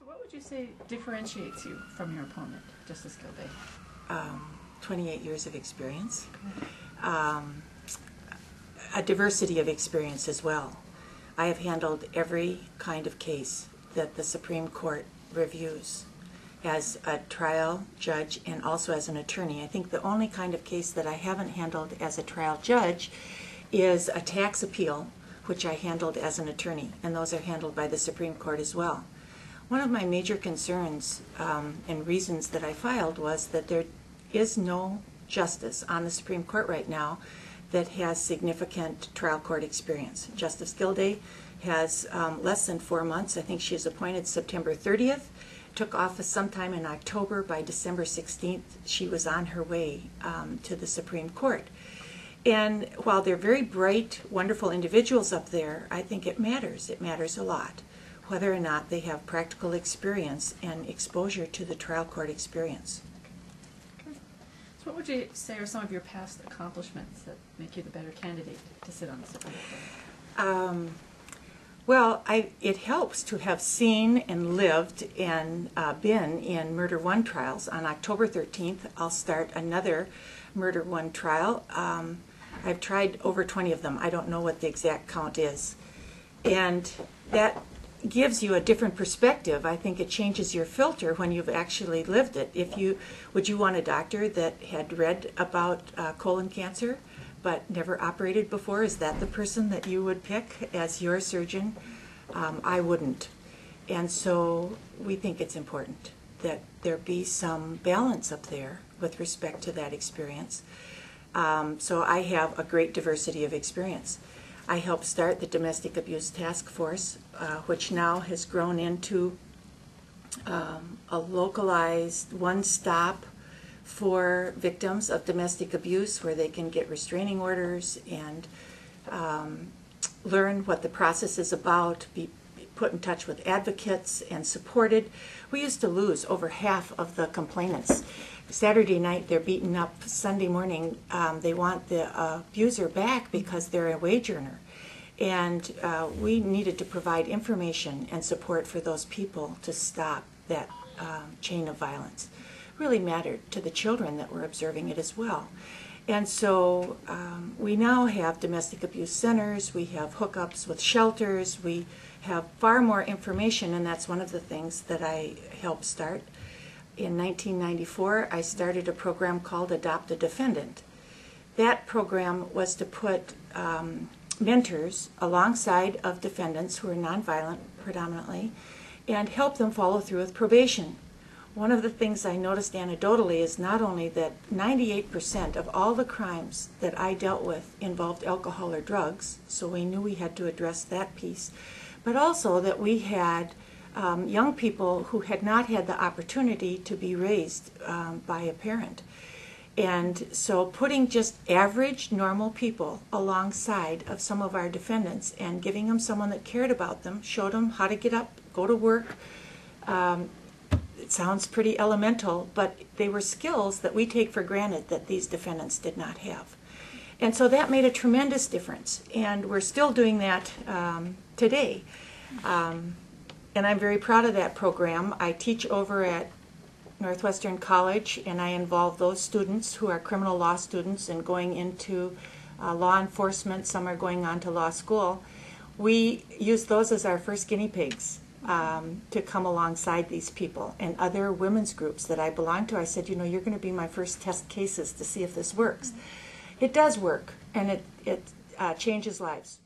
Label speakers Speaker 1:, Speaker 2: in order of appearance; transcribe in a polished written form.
Speaker 1: What would you say differentiates you from your opponent, Justice Gildea?
Speaker 2: 28 years of experience, a diversity of experience as well. I have handled every kind of case that the Supreme Court reviews as a trial judge and also as an attorney. I think the only kind of case that I haven't handled as a trial judge is a tax appeal, which I handled as an attorney, and those are handled by the Supreme Court as well. One of my major concerns and reasons that I filed was that there is no justice on the Supreme Court right now that has significant trial court experience. Justice Gildea has less than 4 months. I think she was appointed September 30th, took office sometime in October. By December 16th, she was on her way to the Supreme Court. And while they're very bright, wonderful individuals up there, I think it matters. It matters a lot whether or not they have practical experience and exposure to the trial court experience.
Speaker 1: Okay. So what would you say are some of your past accomplishments that make you the better candidate to sit on the Supreme Court?
Speaker 2: Well, it helps to have seen and lived and been in Murder One trials. On October 13th, I'll start another Murder One trial. I've tried over 20 of them. I don't know what the exact count is. And that gives you a different perspective. I think it changes your filter when you've actually lived it. Would you want a doctor that had read about colon cancer but never operated before? Is that the person that you would pick as your surgeon? I wouldn't. And so we think it's important that there be some balance up there with respect to that experience. So I have a great diversity of experience. I helped start the Domestic Abuse Task Force, which now has grown into a localized one-stop for victims of domestic abuse, where they can get restraining orders and learn what the process is about, be put in touch with advocates and supported. We used to lose over half of the complainants. Saturday night they're beaten up. Sunday morning they want the abuser back because they're a wage earner. And we needed to provide information and support for those people to stop that chain of violence. Really mattered to the children that were observing it as well. And so we now have domestic abuse centers, we have hookups with shelters, we have far more information, and that's one of the things that I helped start. In 1994, I started a program called Adopt a Defendant. That program was to put mentors alongside of defendants who are nonviolent predominantly and help them follow through with probation. One of the things I noticed anecdotally is not only that 98% of all the crimes that I dealt with involved alcohol or drugs, so we knew we had to address that piece, but also that we had young people who had not had the opportunity to be raised by a parent. And so putting just average, normal people alongside of some of our defendants and giving them someone that cared about them, showed them how to get up, go to work. It sounds pretty elemental, but they were skills that we take for granted that these defendants did not have. And so that made a tremendous difference, and we're still doing that today. And I'm very proud of that program. I teach over at Northwestern College, and I involve those students who are criminal law students and going into law enforcement. Some are going on to law school. We use those as our first guinea pigs to come alongside these people. And other women's groups that I belong to, I said, you know, you're going to be my first test cases to see if this works. It does work, and it changes lives.